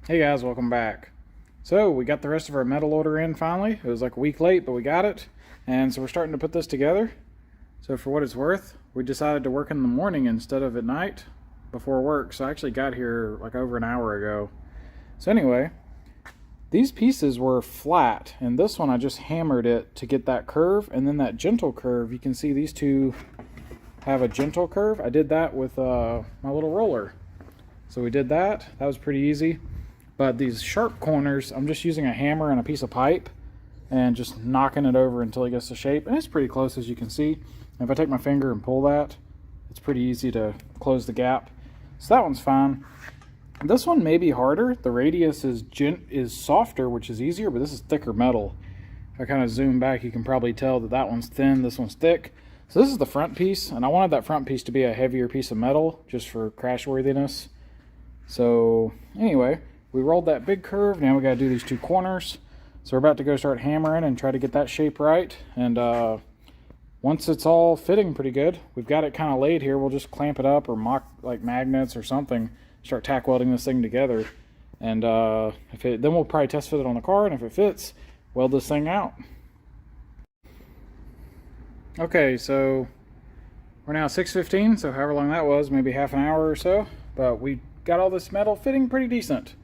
Hey guys, welcome back. So we got the rest of our metal order in finally. It was like a week late, but we got it. And so we're starting to put this together. So for what it's worth, we decided to work in the morning instead of at night before work. So I actually got here like over an hour ago. So anyway, these pieces were flat, and this one I just hammered it to get that curve, and then that gentle curve. You can see these two have a gentle curve. I did that with my little roller. So we did that. That was pretty easy. But these sharp corners, I'm just using a hammer and a piece of pipe and just knocking it over until it gets to shape. And it's pretty close, as you can see. And if I take my finger and pull that, it's pretty easy to close the gap. So that one's fine. This one may be harder. The radius is softer, which is easier, but this is thicker metal. If I kind of zoom back, you can probably tell that that one's thin, this one's thick. So this is the front piece, and I wanted that front piece to be a heavier piece of metal just for crash worthiness. So anyway, we rolled that big curve. Now we got to do these two corners. So we're about to go start hammering and try to get that shape right. And once it's all fitting pretty good, we've got it kind of laid here. We'll just clamp it up or mock like magnets or something. Start tack welding this thing together. And then we'll probably test fit it on the car. And if it fits, weld this thing out. Okay, so we're now 6:15. So however long that was, maybe half an hour or so. But we got all this metal fitting pretty decent.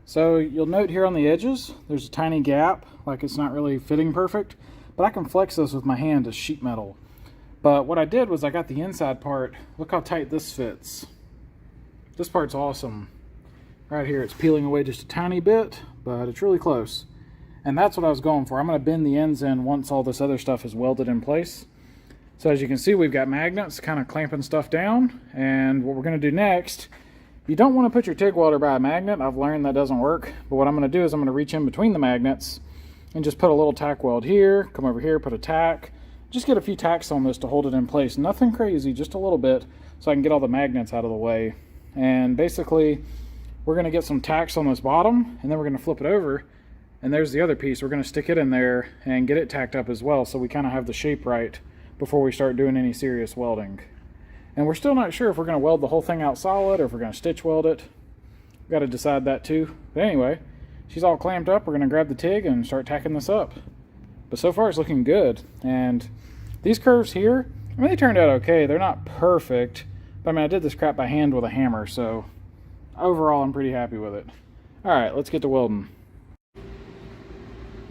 So you'll note here on the edges, there's a tiny gap, like it's not really fitting perfect, but I can flex this with my hand as sheet metal. But what I did was I got the inside part. Look how tight this fits. This part's awesome. Right here, it's peeling away just a tiny bit, but it's really close. And that's what I was going for. I'm going to bend the ends in once all this other stuff is welded in place. So as you can see, we've got magnets kind of clamping stuff down. And what we're going to do next, you don't want to put your TIG welder by a magnet. I've learned that doesn't work. But what I'm going to do is I'm going to reach in between the magnets and just put a little tack weld here, come over here, put a tack. Just get a few tacks on this to hold it in place. Nothing crazy, just a little bit, so I can get all the magnets out of the way. And basically, we're going to get some tacks on this bottom, and then we're going to flip it over. And there's the other piece. We're going to stick it in there and get it tacked up as well, so we kind of have the shape right before we start doing any serious welding. And we're still not sure if we're going to weld the whole thing out solid or if we're going to stitch weld it. We've got to decide that too. But anyway, she's all clamped up. We're going to grab the TIG and start tacking this up. But so far it's looking good. And these curves here, I mean, they turned out okay. They're not perfect. But I mean, I did this crap by hand with a hammer. So overall, I'm pretty happy with it. All right, let's get to welding.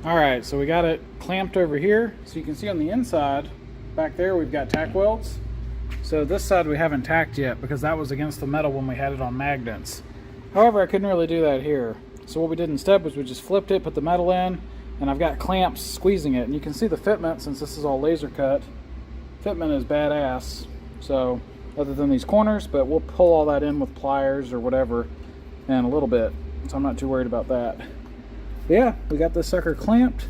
All right, so we got it clamped over here. So you can see on the inside, back there, we've got tack welds. So this side we haven't tacked yet because that was against the metal when we had it on magnets. However, I couldn't really do that here. So what we did instead was we just flipped it, put the metal in, and I've got clamps squeezing it. And you can see the fitment, since this is all laser cut, fitment is badass. So other than these corners, but we'll pull all that in with pliers or whatever in a little bit. So I'm not too worried about that. But yeah, we got this sucker clamped.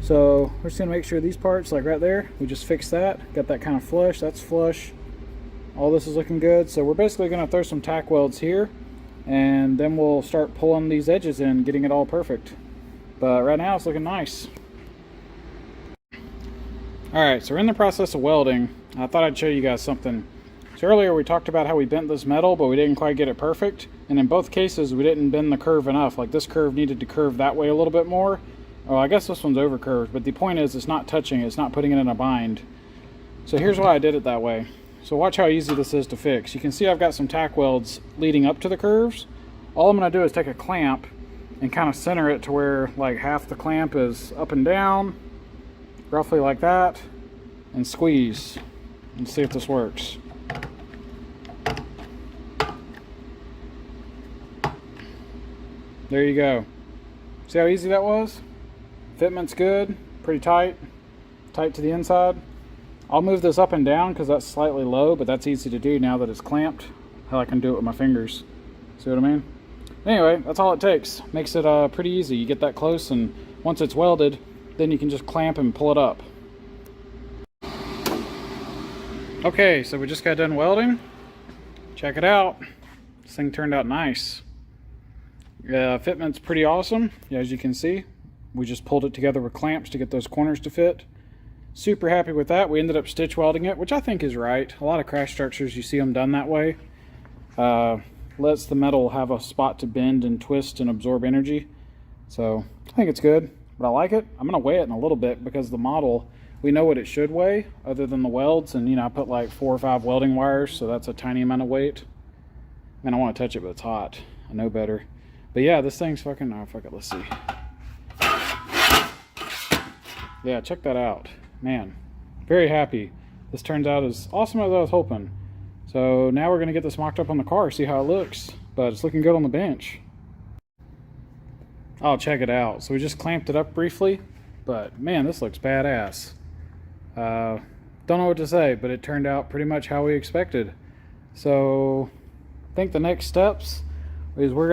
So we're just going to make sure these parts, like right there, we just fix that. Got that kind of flush. That's flush. All this is looking good. So we're basically going to throw some tack welds here, and then we'll start pulling these edges in, getting it all perfect. But right now it's looking nice. Alright, so we're in the process of welding. I thought I'd show you guys something. So earlier we talked about how we bent this metal, but we didn't quite get it perfect. And in both cases we didn't bend the curve enough. Like this curve needed to curve that way a little bit more. Oh, I guess this one's over curved, but the point is it's not touching, it's not putting it in a bind. So here's why I did it that way. So watch how easy this is to fix. You can see I've got some tack welds leading up to the curves. All I'm going to do is take a clamp and kind of center it to where like half the clamp is up and down, roughly like that, and squeeze and see if this works. There you go. See how easy that was? Fitment's good, pretty tight to the inside. I'll move this up and down because that's slightly low, but that's easy to do now that it's clamped. Hell, I can do it with my fingers. See what I mean? Anyway, that's all it takes. Makes it pretty easy. You get that close, and once it's welded, then you can just clamp and pull it up. Okay, so we just got done welding. Check it out. This thing turned out nice. Fitment's pretty awesome, as you can see. We just pulled it together with clamps to get those corners to fit. Super happy with that. We ended up stitch welding it, which I think is right. A lot of crash structures, you see them done that way. lets the metal have a spot to bend and twist and absorb energy. So I think it's good, but I like it. I'm gonna weigh it in a little bit because the model, we know what it should weigh other than the welds, and I put like 4 or 5 welding wires, so that's a tiny amount of weight. Man, I want to touch it, but it's hot. I know better. But yeah, this thing's fucking, oh fuck it, let's see. Yeah, check that out. Man, very happy. This turns out as awesome as I was hoping. So now we're gonna get this mocked up on the car, see how it looks. But it's looking good on the bench. Oh, check it out. So we just clamped it up briefly, but man, this looks badass. Don't know what to say, but it turned out pretty much how we expected. So I think the next steps is we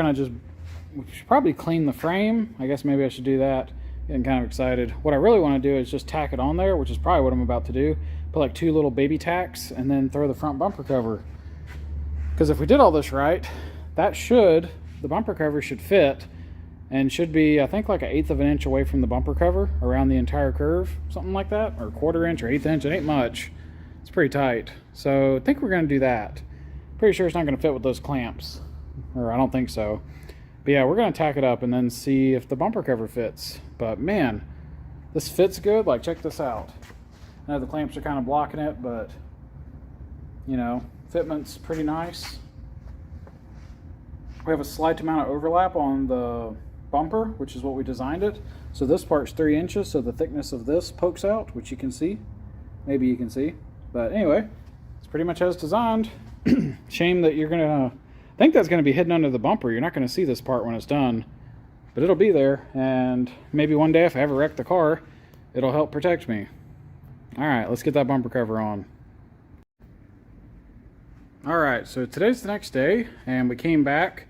should probably clean the frame. I guess maybe I should do that. Getting kind of excited. What I really want to do is just tack it on there, which is probably what I'm about to do. Put like 2 little baby tacks and then throw the front bumper cover. Because if we did all this right, the bumper cover should fit and should be, I think, like 1/8 of an inch away from the bumper cover around the entire curve, something like that, or 1/4 inch or 1/8 inch. It ain't much. It's pretty tight. So I think we're going to do that. Pretty sure it's not going to fit with those clamps, or I don't think so. But yeah, we're going to tack it up and then see if the bumper cover fits. But man, this fits good. Like, check this out. I know the clamps are kind of blocking it, but fitment's pretty nice. We have a slight amount of overlap on the bumper, which is what we designed it. So this part's 3 inches, so the thickness of this pokes out, which you can see. Maybe you can see. But anyway, it's pretty much as designed. Shame that I think that's gonna be hidden under the bumper. You're not gonna see this part when it's done, but it'll be there, and maybe one day if I ever wreck the car, it'll help protect me. All right, let's get that bumper cover on. All right, so today's the next day, and we came back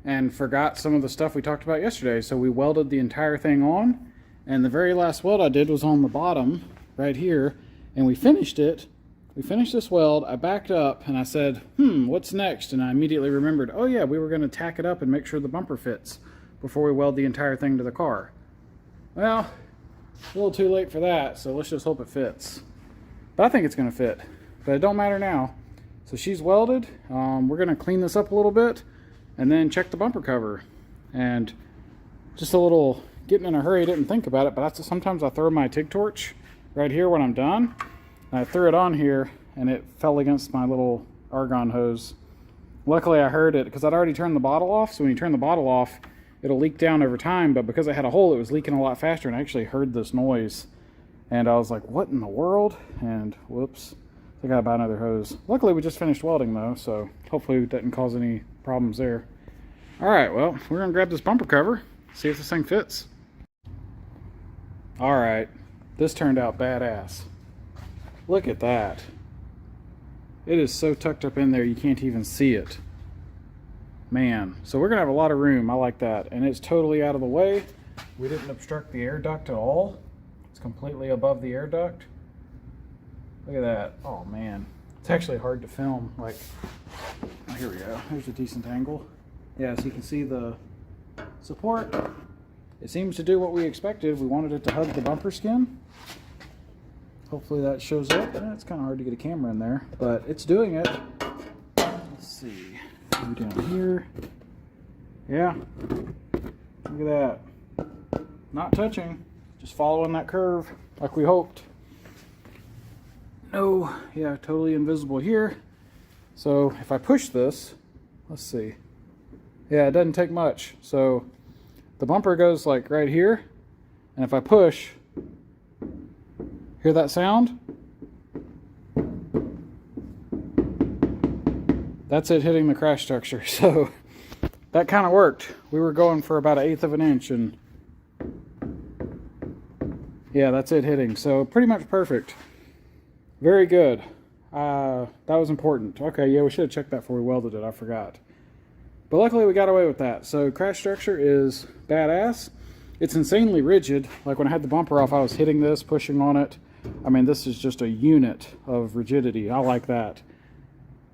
and forgot some of the stuff we talked about yesterday. So we welded the entire thing on, and the very last weld I did was on the bottom right here, and we finished it. We finished this weld. I backed up and I said, what's next? And I immediately remembered, oh yeah, we were going to tack it up and make sure the bumper fits before we weld the entire thing to the car. Well, a little too late for that, so let's just hope it fits. But I think it's going to fit, but it don't matter now. So she's welded. We're going to clean this up a little bit and then check the bumper cover. And just a little getting in a hurry, didn't think about it, but sometimes I throw my TIG torch right here when I'm done. And I threw it on here and it fell against my little argon hose. Luckily I heard it because I'd already turned the bottle off, so when you turn the bottle off it'll leak down over time, but because I had a hole it was leaking a lot faster, and I actually heard this noise and I was like, what in the world? And whoops, I gotta buy another hose. Luckily we just finished welding though, so hopefully it didn't cause any problems there. Alright, well, we're gonna grab this bumper cover, see if this thing fits. Alright, this turned out badass. Look at that. It is so tucked up in there you can't even see it. Man, so we're gonna have a lot of room. I like that. And it's totally out of the way. We didn't obstruct the air duct at all. It's completely above the air duct. Look at that. Oh man, it's actually hard to film. Like, oh, here we go. There's a decent angle. Yeah, so you can see the support. It seems to do what we expected. We wanted it to hug the bumper skin. Hopefully that shows up. It's kind of hard to get a camera in there, but it's doing it. Let's see. Go down here. Yeah. Look at that. Not touching. Just following that curve like we hoped. No. Yeah, totally invisible here. So if I push this, let's see. Yeah, it doesn't take much. So the bumper goes like right here. And if I push, hear that sound? That's it hitting the crash structure. So that kind of worked. We were going for about 1/8 of an inch, and yeah, that's it hitting. So pretty much perfect. Very good. That was important. Okay, yeah, we should have checked that before we welded it. I forgot. But luckily we got away with that. So crash structure is badass. It's insanely rigid. Like when I had the bumper off, I was hitting this, pushing on it. I mean, this is just a unit of rigidity. I like that.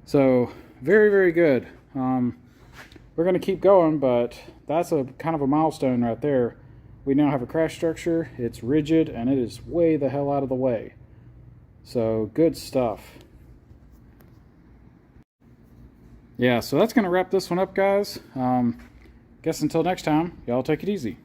So very, very good. We're going to keep going, but that's a kind of a milestone right there. We now have a crash structure. It's rigid, and it is way the hell out of the way. So good stuff. yeah, so that's going to wrap this one up, guys. Guess until next time, y'all take it easy.